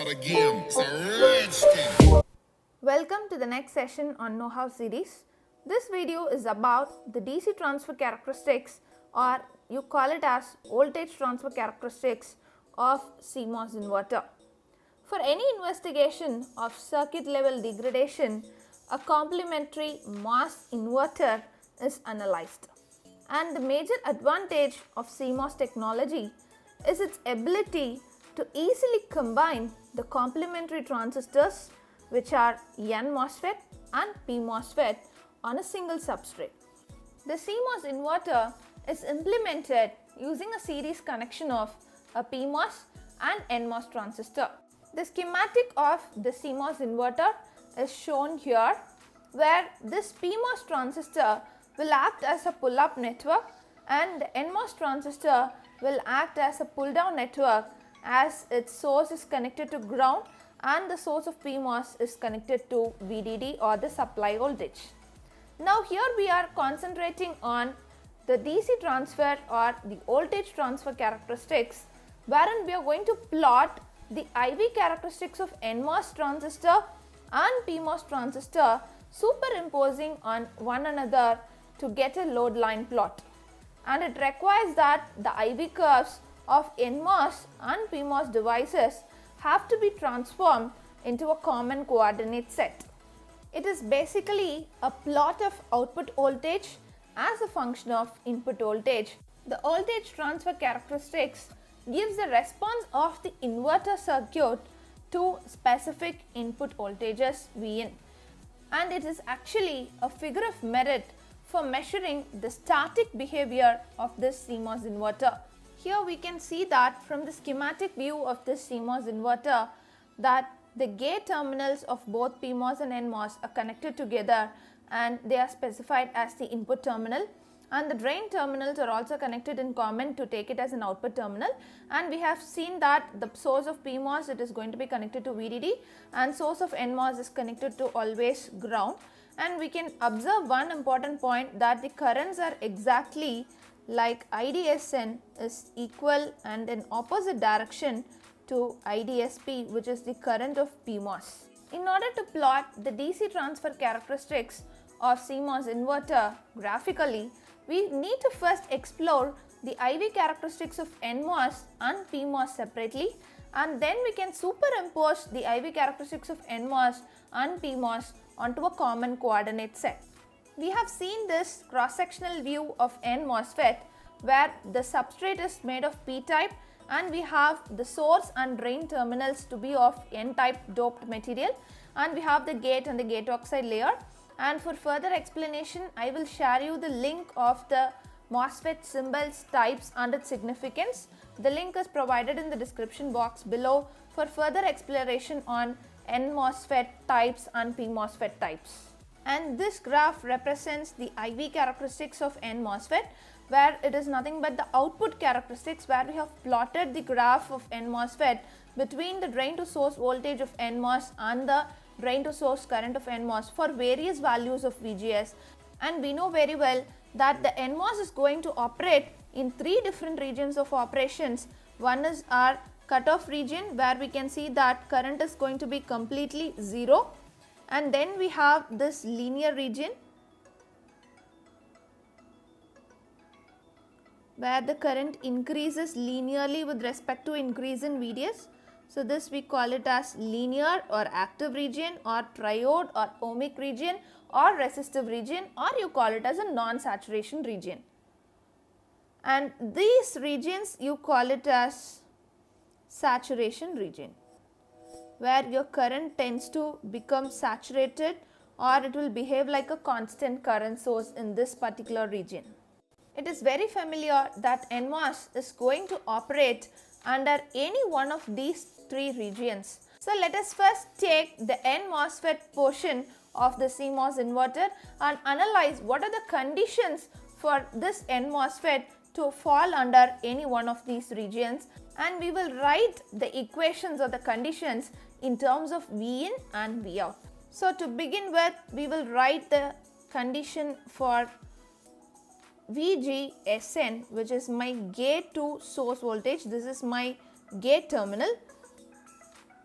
start again. It's a redskin. Welcome to the next session on know-how series. This video is about the DC transfer characteristics, or you call it as voltage transfer characteristics of CMOS inverter. For any investigation of circuit level degradation, a complementary MOS inverter is analyzed. And the major advantage of CMOS technology is its ability to easily combine the complementary transistors, which are NMOSFET and PMOSFET, on a single substrate. The CMOS inverter is implemented using a series connection of a PMOS and NMOS transistor. The schematic of the CMOS inverter is shown here, where this PMOS transistor will act as a pull-up network and the NMOS transistor will act as a pull-down network, as its source is connected to ground and the source of PMOS is connected to VDD, or the supply voltage. Now here we are concentrating on the DC transfer or the voltage transfer characteristics, wherein we are going to plot the IV characteristics of NMOS transistor and PMOS transistor, superimposing on one another to get a load line plot. And it requires that the IV curves of NMOS and PMOS devices have to be transformed into a common coordinate set. It is basically a plot of output voltage as a function of input voltage. The voltage transfer characteristics gives the response of the inverter circuit to specific input voltages Vin, and it is actually a figure of merit for measuring the static behavior of this CMOS inverter. Here we can see that from the schematic view of this CMOS inverter, that the gate terminals of both PMOS and NMOS are connected together and they are specified as the input terminal, and the drain terminals are also connected in common to take it as an output terminal. And we have seen that the source of PMOS, it is going to be connected to VDD, and source of NMOS is connected to always ground. And we can observe one important point, that the currents are exactly like IDSN is equal and in opposite direction to IDSP, which is the current of PMOS. In order to plot the DC transfer characteristics of CMOS inverter graphically, we need to first explore the IV characteristics of NMOS and PMOS separately, and then we can superimpose the IV characteristics of NMOS and PMOS onto a common coordinate set. We have seen this cross-sectional view of NMOSFET, where the substrate is made of P-type and we have the source and drain terminals to be of N-type doped material, and we have the gate and the gate oxide layer. And for further explanation, I will share you the link of the MOSFET symbols, types and its significance. The link is provided in the description box below for further exploration on NMOSFET types and PMOSFET types. And this graph represents the IV characteristics of NMOSFET, where it is nothing but the output characteristics, where we have plotted the graph of NMOSFET between the drain to source voltage of NMOS and the drain to source current of NMOS for various values of VGS. And we know very well that the NMOS is going to operate in three different regions of operations. One is our cutoff region, where we can see that current is going to be completely zero, and then we have this linear region where the current increases linearly with respect to increase in VDS. So this we call it as linear or active region, or triode or ohmic region, or resistive region, or you call it as a non-saturation region. And these regions you call it as saturation region, where your current tends to become saturated, or it will behave like a constant current source in this particular region. It is very familiar that NMOS is going to operate under any one of these three regions. So let us first take the NMOSFET portion of the CMOS inverter and analyze what are the conditions for this NMOSFET to fall under any one of these regions, and we will write the equations or the conditions in terms of V in and V out. So to begin with, we will write the condition for VGSN, which is my gate to source voltage. This is my gate terminal,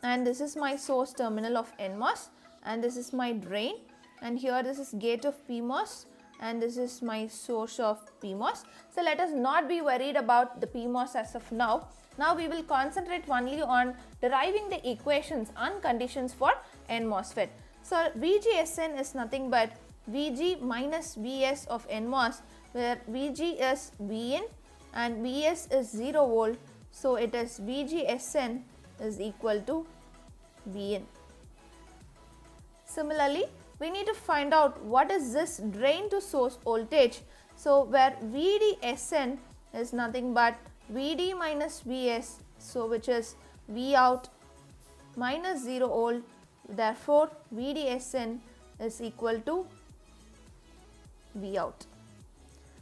and this is my source terminal of NMOS, and this is my drain, and here this is gate of PMOS, and this is my source of PMOS. So let us not be worried about the PMOS as of now. Now we will concentrate only on deriving the equations and conditions for NMOSFET. So VGSN is nothing but Vg minus Vs of NMOS, where Vg is Vin and Vs is 0 volt. So it is VGSN is equal to Vin. Similarly, we need to find out what is this drain to source voltage. So where VDSN is nothing but Vd minus Vs, so which is Vout minus 0 volt. Therefore VDSN is equal to Vout.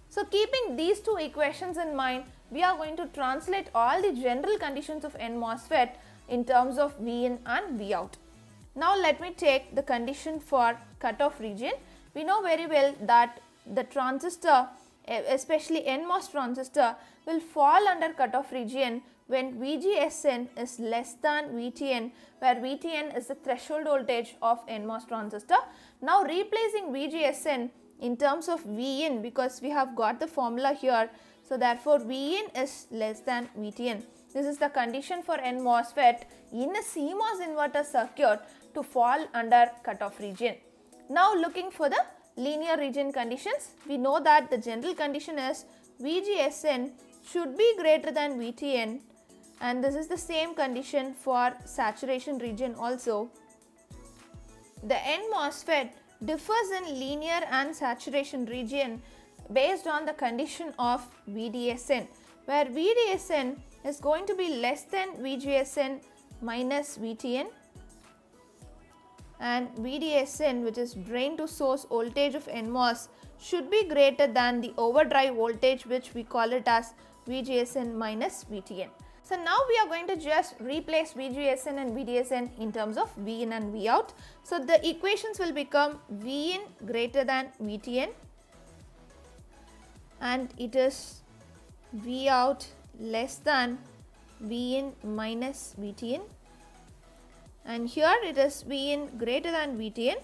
So keeping these two equations in mind, we are going to translate all the general conditions of NMOSFET in terms of Vin and Vout. Now let me take the condition for cutoff region. We know very well that the transistor, especially NMOS transistor, will fall under cutoff region when VGSN is less than VTN, where VTN is the threshold voltage of NMOS transistor. Now replacing VGSN in terms of Vin, because we have got the formula here, so therefore Vin is less than VTN. This is the condition for NMOSFET in a CMOS inverter circuit to fall under cutoff region. Now looking for the linear region conditions, we know that the general condition is VGSN should be greater than VTN, and this is the same condition for saturation region also. The NMOSFET differs in linear and saturation region based on the condition of VDSN, where VDSN is going to be less than VGSN minus VTN, and VDSN, which is drain to source voltage of NMOS, should be greater than the overdrive voltage, which we call it as VGSN minus VTN. So now we are going to just replace VGSN and VDSN in terms of Vin and Vout. So the equations will become Vin greater than VTN, and it is Vout less than Vin minus VTN, and here it is Vin greater than VTN,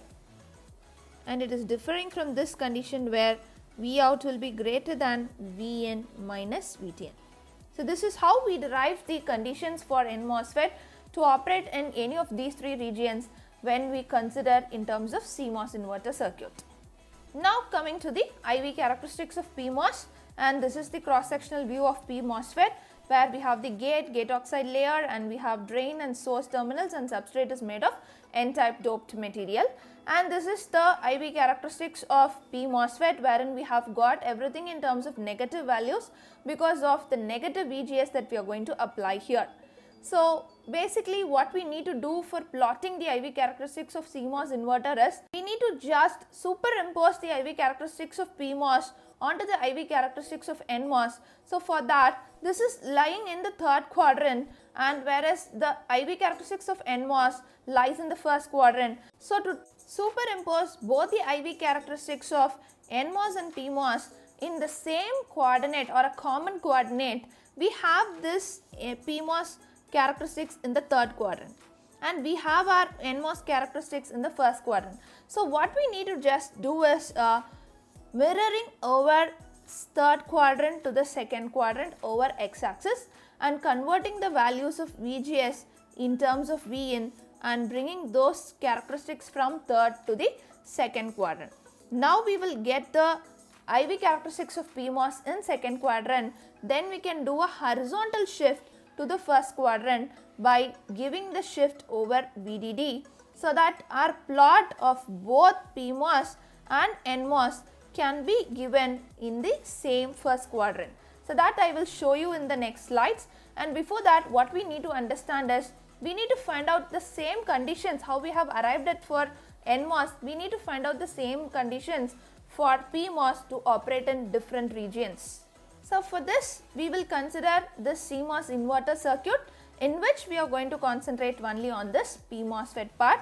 and it is differing from this condition where Vout will be greater than Vin minus VTN. So this is how we derive the conditions for NMOSFET to operate in any of these three regions when we consider in terms of CMOS inverter circuit. Now coming to the IV characteristics of PMOS, and this is the cross-sectional view of PMOSFET, where we have the gate oxide layer, and we have drain and source terminals, and substrate is made of N-type doped material. And this is the IV characteristics of PMOSFET, wherein we have got everything in terms of negative values because of the negative VGS that we are going to apply here. So basically what we need to do for plotting the IV characteristics of CMOS inverter is we need to just superimpose the IV characteristics of PMOS onto the IV characteristics of NMOS. So for that, this is lying in the third quadrant, and whereas the IV characteristics of NMOS lies in the first quadrant. So to superimpose both the IV characteristics of NMOS and PMOS in the same coordinate or a common coordinate, we have this PMOS characteristics in the third quadrant, and we have our NMOS characteristics in the first quadrant. So what we need to just do is mirroring over third quadrant to the second quadrant over x-axis, and converting the values of VGS in terms of Vin and bringing those characteristics from third to the second quadrant. Now we will get the IV characteristics of PMOS in second quadrant. Then we can do a horizontal shift to the first quadrant by giving the shift over VDD, so that our plot of both PMOS and NMOS can be given in the same first quadrant. So that I will show you in the next slides. And before that, what we need to understand is we need to find out the same conditions how we have arrived at for NMOS. We need to find out the same conditions for PMOS to operate in different regions. So for this, we will consider this CMOS inverter circuit, in which we are going to concentrate only on this PMOSFET part.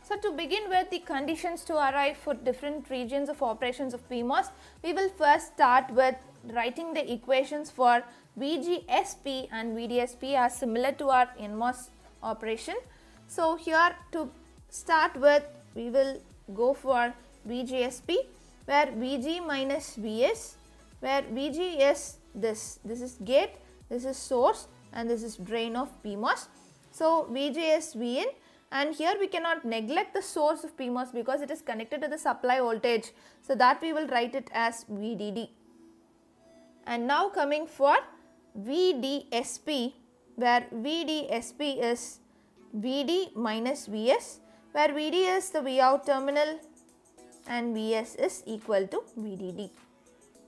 So to begin with the conditions to arrive for different regions of operations of PMOS, we will first start with writing the equations for VGSP and VDSP as similar to our NMOS operation. So here to start with, we will go for VGSP, where VG minus Vs, where VG is this is gate, this is source, and this is drain of PMOS. So VG is Vin, and here we cannot neglect the source of PMOS because it is connected to the supply voltage. So that we will write it as VDD. And now coming for VDSP, where VDSP is VD minus Vs, where VD is the Vout terminal and Vs is equal to VDD.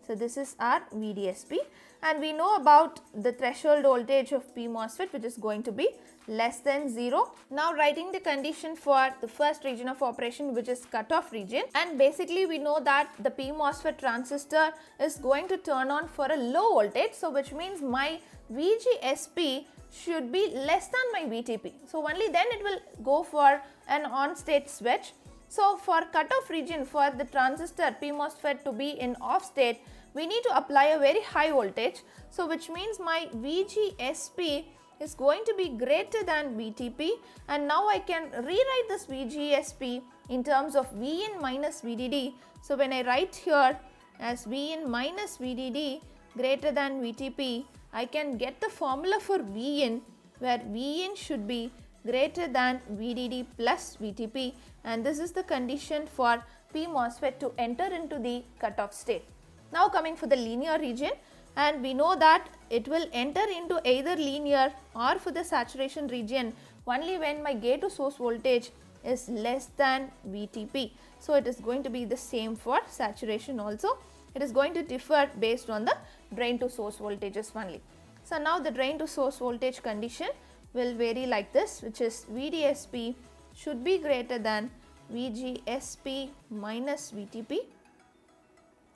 So this is our VDSP, and we know about the threshold voltage of PMOSFET, which is going to be less than 0. Now writing the condition for the first region of operation, which is cutoff region, and basically we know that the PMOSFET transistor is going to turn on for a low voltage, so which means my VGSP should be less than my VTP. So only then it will go for an on state switch. So for cutoff region, for the transistor PMOSFET to be in off state, we need to apply a very high voltage. So which means my VGSP is going to be greater than VTP, and now I can rewrite this VGSP in terms of Vin minus VDD. So when I write here as Vin minus VDD greater than VTP, I can get the formula for Vin, where Vin should be greater than VDD plus VTP, and this is the condition for PMOSFET to enter into the cutoff state. Now coming for the linear region, and we know that it will enter into either linear or for the saturation region only when my gate to source voltage is less than VTP. So it is going to be the same for saturation also. It is going to differ based on the drain to source voltages only. So now the drain to source voltage condition will vary like this, which is VDSP should be greater than VGSP minus VTP,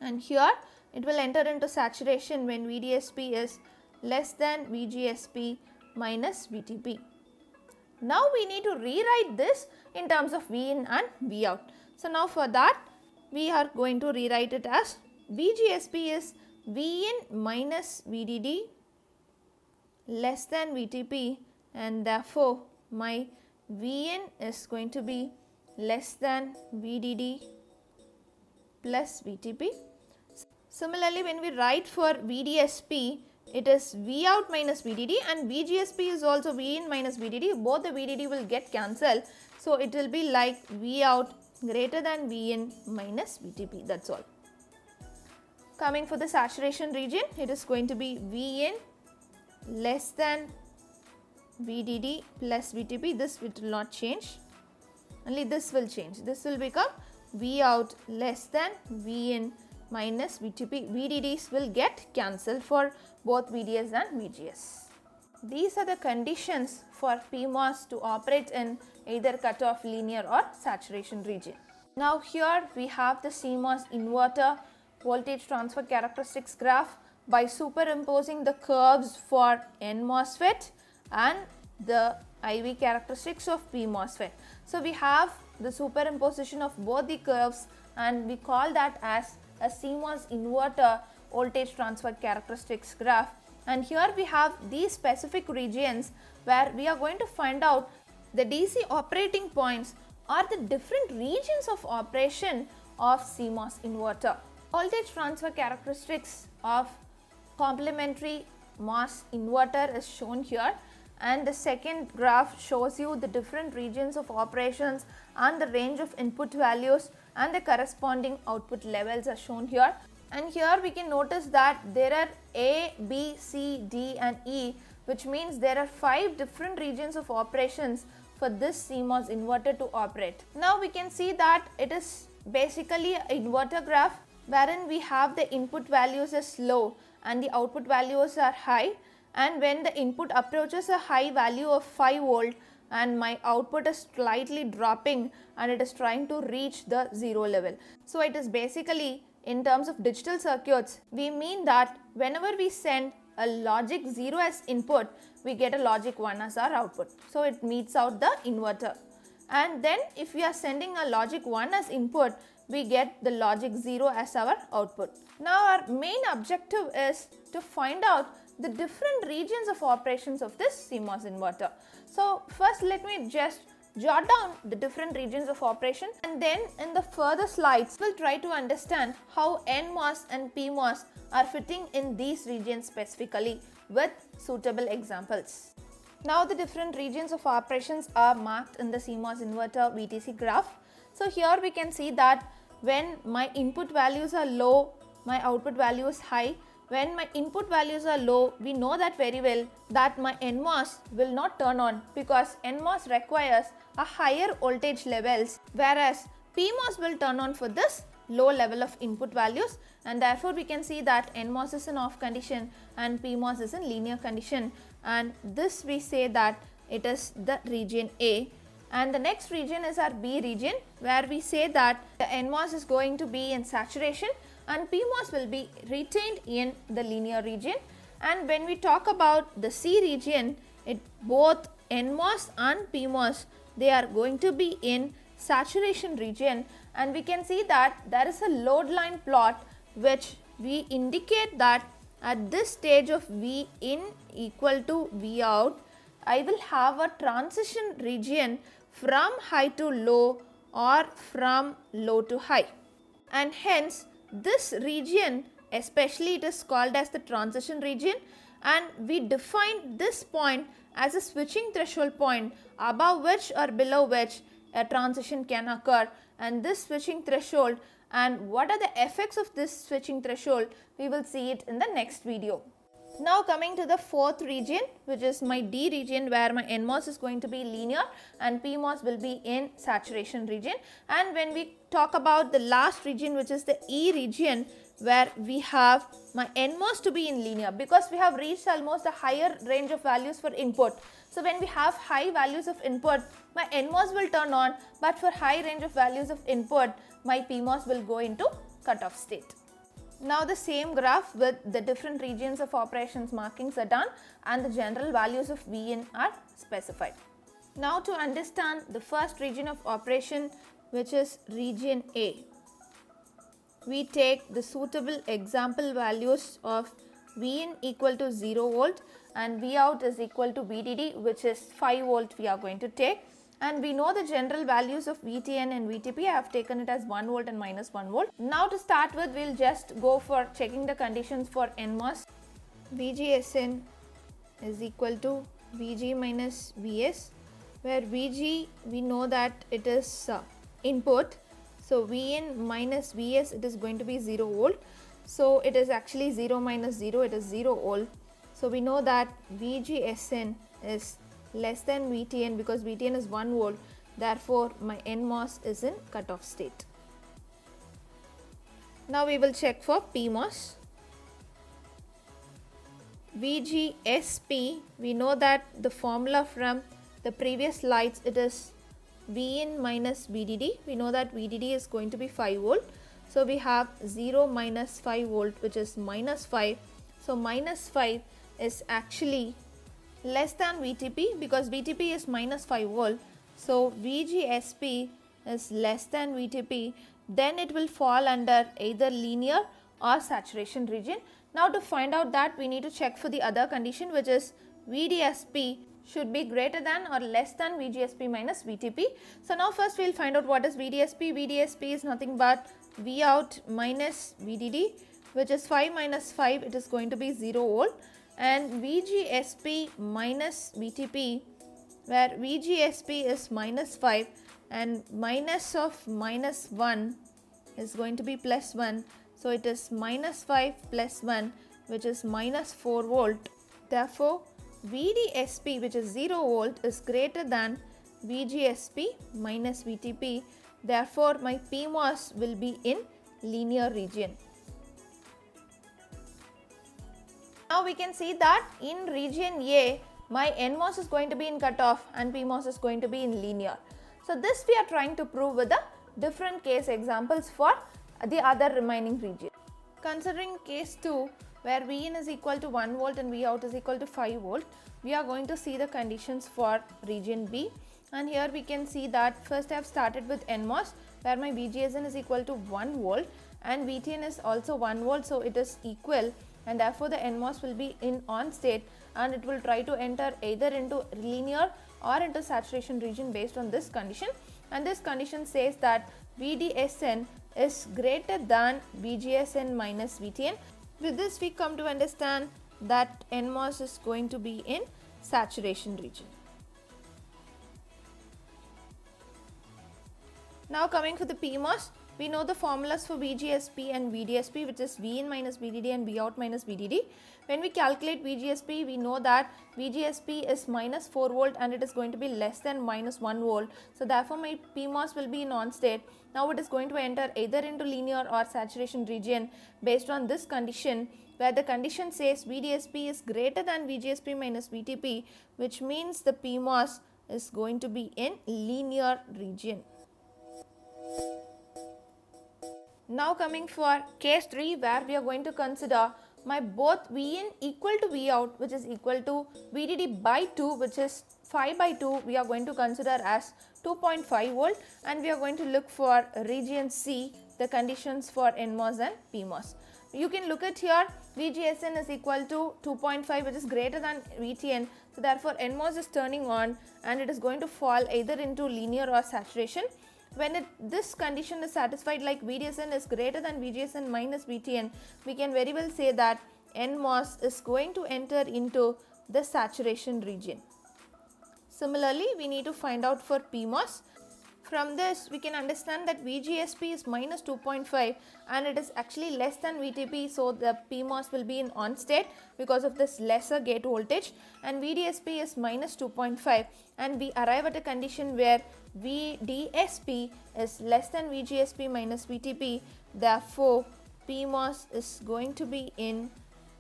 and here it will enter into saturation when VDSP is less than VGSP minus VTP. Now we need to rewrite this in terms of Vin and Vout. So now for that we are going to rewrite it as VGSP is Vin minus VDD less than VTP, and therefore my Vin is going to be less than VDD plus VTP. Similarly, when we write for VDSP, it is Vout minus VDD, and VGSP is also Vin minus VDD. Both the VDD will get cancelled. So it will be like Vout greater than Vin minus VTP. That's all. Coming for the saturation region, it is going to be Vin less than VDD plus VTP. This will not change. Only this will change. This will become Vout less than Vin minus VTP. VDDs will get cancelled for both VDS and VGS. These are the conditions for PMOS to operate in either cutoff, linear or saturation region. Now here we have the CMOS inverter voltage transfer characteristics graph by superimposing the curves for NMOSFET and the IV characteristics of PMOSFET. So we have the superimposition of both the curves, and we call that as a CMOS inverter voltage transfer characteristics graph. And here we have these specific regions where we are going to find out the DC operating points or the different regions of operation of CMOS inverter. Voltage transfer characteristics of complementary MOS inverter is shown here, and the second graph shows you the different regions of operations and the range of input values, and the corresponding output levels are shown here. And here we can notice that there are A, B, C, D and E, which means there are 5 different regions of operations for this CMOS inverter to operate. Now we can see that it is basically an inverter graph wherein we have the input values as low and the output values are high, and when the input approaches a high value of 5 volt and my output is slightly dropping and it is trying to reach the 0 level. So it is basically, in terms of digital circuits, we mean that whenever we send a logic 0 as input, we get a logic 1 as our output. So it meets out the inverter. And then if we are sending a logic 1 as input, we get the logic 0 as our output. Now our main objective is to find out the different regions of operations of this CMOS inverter. So first let me just jot down the different regions of operation, and then in the further slides we'll try to understand how NMOS and PMOS are fitting in these regions specifically with suitable examples. Now the different regions of operations are marked in the CMOS inverter VTC graph. So here we can see that when my input values are low, my output value is high. When my input values are low, we know that very well that my NMOS will not turn on because NMOS requires a higher voltage levels, whereas PMOS will turn on for this low level of input values, and therefore we can see that NMOS is in off condition and PMOS is in linear condition, and this we say that it is the region A. And the next region is our B region, where we say that the NMOS is going to be in saturation and PMOS will be retained in the linear region. And when we talk about the C region, both NMOS and PMOS, they are going to be in saturation region, and we can see that there is a load line plot which we indicate that at this stage of V in equal to V out, I will have a transition region from high to low or from low to high, and hence this region especially it is called as the transition region, and we define this point as a switching threshold point above which or below which a transition can occur. And this switching threshold and what are the effects of this switching threshold, we will see it in the next video. Now coming to the fourth region, which is my D region, where my NMOS is going to be linear and PMOS will be in saturation region. And when we talk about the last region, which is the E region, where we have my NMOS to be in linear, because we have reached almost a higher range of values for input. So when we have high values of input, my NMOS will turn on, but for high range of values of input, my PMOS will go into cutoff state. Now the same graph with the different regions of operations markings are done and the general values of Vin are specified. Now to understand the first region of operation, which is region A, we take the suitable example values of Vin equal to 0 volt and Vout is equal to VDD, which is 5 volt we are going to take. And we know the general values of VTN and VTP. I have taken it as 1 volt and minus 1 volt. Now to start with, we will just go for checking the conditions for NMOS. VGSN is equal to VG minus VS, where VG we know that it is input. So Vin minus Vs, it is going to be 0 volt. So it is actually 0 minus 0, it is 0 volt. So we know that VGSN is less than VTN because VTN is 1 volt, therefore my NMOS is in cutoff state. Now we will check for PMOS. VGSP, we know that the formula from the previous slides, it is Vin minus VDD. We know that VDD is going to be 5 volt. So we have 0 minus 5 volt, which is minus 5. So minus 5 is actually less than VTP because VTP is minus 5 volt. So VGSP is less than VTP, then it will fall under either linear or saturation region. Now to find out that, we need to check for the other condition, which is VDSP should be greater than or less than VGSP minus VTP. So now first we will find out what is VDSP. VDSP is nothing but Vout minus VDD, which is 5 minus 5, it is going to be 0 volt. And VGSP minus VTP, where VGSP is minus 5 and minus of minus 1 is going to be plus 1. So it is minus 5 plus 1, which is minus 4 volt. Therefore, VDSP, which is 0 volt, is greater than VGSP minus VTP. Therefore, my PMOS will be in linear region. Now we can see that in region A, my NMOS is going to be in cutoff and PMOS is going to be in linear. So this we are trying to prove with the different case examples for the other remaining region. Considering case 2, where Vin is equal to 1 volt and Vout is equal to 5 volt, we are going to see the conditions for region B. And here we can see that first I have started with NMOS, where my VGSN is equal to 1 volt and VTN is also 1 volt, so it is equal, and therefore the NMOS will be in on state. and it will try to enter either into linear or into saturation region based on this condition, and this condition says that VDSN is greater than VGSN minus VTN. With this we come to understand that NMOS is going to be in saturation region. Now coming for the PMOS, we know the formulas for VGSP and VDSP, which is V in minus VDD and V out minus VDD. When we calculate VGSP, we know that VGSP is minus 4 volt and it is going to be less than minus 1 volt. So therefore my PMOS will be in on state. Now it is going to enter either into linear or saturation region based on this condition, where the condition says VDSP is greater than VGSP minus VTP, which means the PMOS is going to be in linear region. Now coming for case 3, where we are going to consider my both V in equal to V out, which is equal to VDD by 2, which is 5 by 2, we are going to consider as 2.5 volt, and we are going to look for region C, the conditions for NMOS and PMOS. You can look at here, VGSN is equal to 2.5, which is greater than VTN. So therefore NMOS is turning on and it is going to fall either into linear or saturation. When this condition is satisfied, like VDSN is greater than VGSN minus VTN, we can very well say that NMOS is going to enter into the saturation region. Similarly, we need to find out for PMOS. From this, we can understand that VGSP is minus 2.5 and it is actually less than VTP, so the PMOS will be in on state because of this lesser gate voltage, and VDSP is minus 2.5, and we arrive at a condition where VDSP is less than VGSP minus VTP, therefore PMOS is going to be in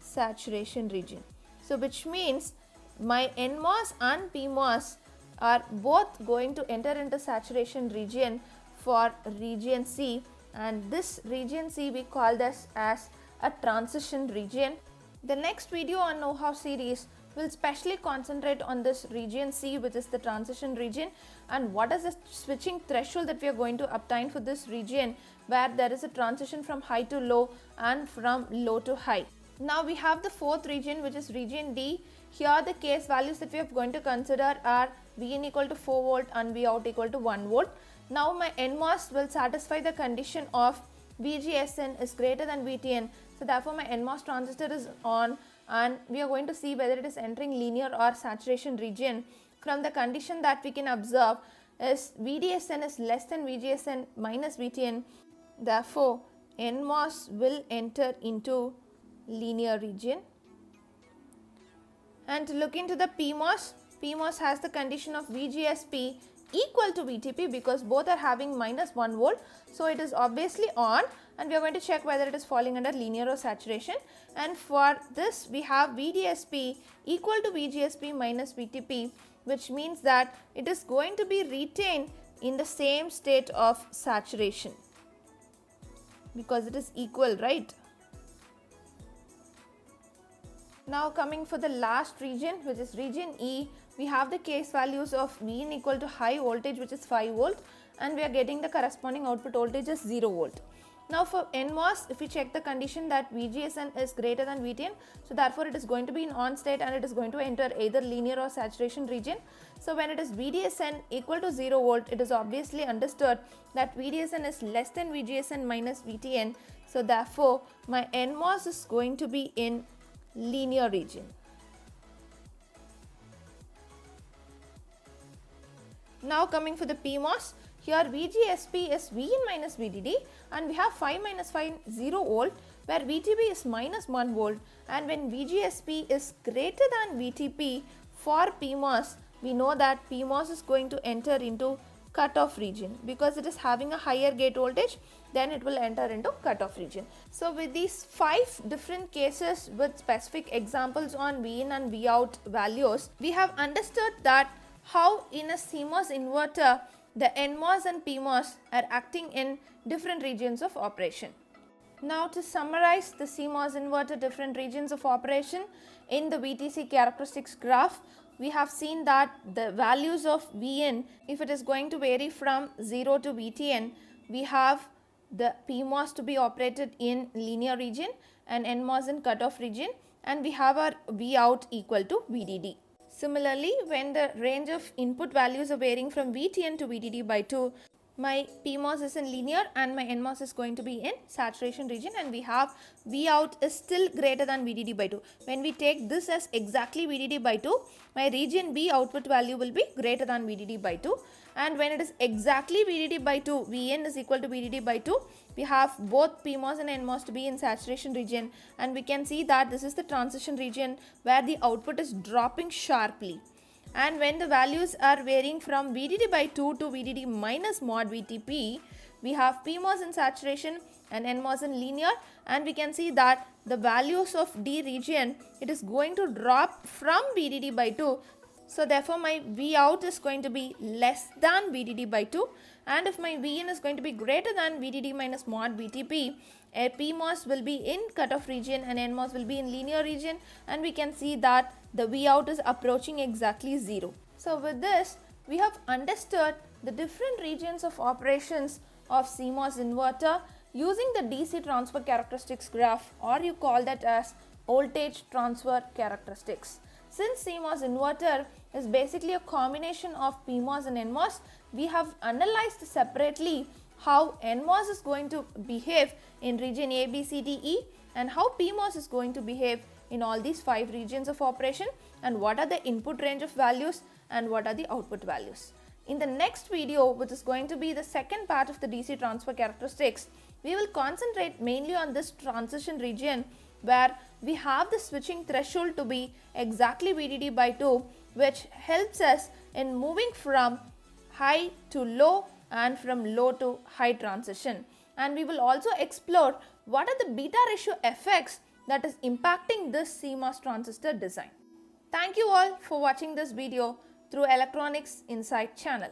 saturation region. So which means my NMOS and PMOS are both going to enter into saturation region for region C, and this region C we call this as a transition region. The next video on know-how series will specially concentrate on this region C, which is the transition region, and what is the switching threshold that we are going to obtain for this region, where there is a transition from high to low and from low to high. Now we have the fourth region, which is region D. Here the case values that we are going to consider are V in equal to 4 volt and V out equal to 1 volt. Now my NMOS will satisfy the condition of VGSN is greater than VTN. So therefore my NMOS transistor is on, and we are going to see whether it is entering linear or saturation region. From the condition that we can observe is VDSN is less than VGSN minus VTN. Therefore NMOS will enter into linear region. And to look into the PMOS, PMOS has the condition of VGSP equal to VTP because both are having minus 1 volt. So it is obviously on, and we are going to check whether it is falling under linear or saturation. And for this we have VDSP equal to VGSP minus VTP, which means that it is going to be retained in the same state of saturation because it is equal, right? Now coming for the last region, which is region E, we have the case values of V in equal to high voltage, which is 5 volt, and we are getting the corresponding output voltage as 0 volt. Now for NMOS, if we check the condition that VGSN is greater than VTN, so therefore it is going to be in on state and it is going to enter either linear or saturation region. So when it is VDSN equal to 0 volt, it is obviously understood that VDSN is less than VGSN minus VTN. So therefore my NMOS is going to be in linear region. Now coming for the PMOS, here VGSP is V in minus VDD, and we have 5 minus 5 0 volt, where VTP is minus 1 volt, and when VGSP is greater than VTP for PMOS, we know that PMOS is going to enter into cutoff region because it is having a higher gate voltage, then it will enter into cutoff region. So with these 5 different cases with specific examples on V in and V out values, we have understood that how in a CMOS inverter the NMOS and PMOS are acting in different regions of operation. Now to summarize the CMOS inverter different regions of operation in the VTC characteristics graph, we have seen that the values of Vn, if it is going to vary from 0 to VTN, we have the PMOS to be operated in linear region and NMOS in cutoff region, and we have our V out equal to VDD. Similarly, when the range of input values are varying from VTN to VDD by 2, my PMOS is in linear and my NMOS is going to be in saturation region, and we have V out is still greater than VDD by 2. When we take this as exactly VDD by 2, my region B output value will be greater than VDD by 2, and when it is exactly VDD by 2, Vn is equal to VDD by 2, we have both PMOS and NMOS to be in saturation region, and we can see that this is the transition region where the output is dropping sharply. And when the values are varying from VDD by 2 to VDD minus mod VTP, we have PMOS in saturation and NMOS in linear, and we can see that the values of D region, it is going to drop from VDD by 2. So therefore my V out is going to be less than VDD by 2, and if my Vin is going to be greater than VDD minus mod VTP, a PMOS will be in cutoff region and NMOS will be in linear region, and we can see that the V out is approaching exactly 0. So with this, we have understood the different regions of operations of CMOS inverter using the DC transfer characteristics graph, or you call that as voltage transfer characteristics. Since CMOS inverter is basically a combination of PMOS and NMOS, we have analyzed separately how NMOS is going to behave in region A, B, C, D, E, and how PMOS is going to behave in all these 5 regions of operation, and what are the input range of values and what are the output values. In the next video, which is going to be the second part of the DC transfer characteristics, we will concentrate mainly on this transition region where we have the switching threshold to be exactly VDD by 2, which helps us in moving from high to low and from low to high transition. And we will also explore what are the beta ratio effects that is impacting this CMOS transistor design. Thank you all for watching this video through Electronics Insight channel.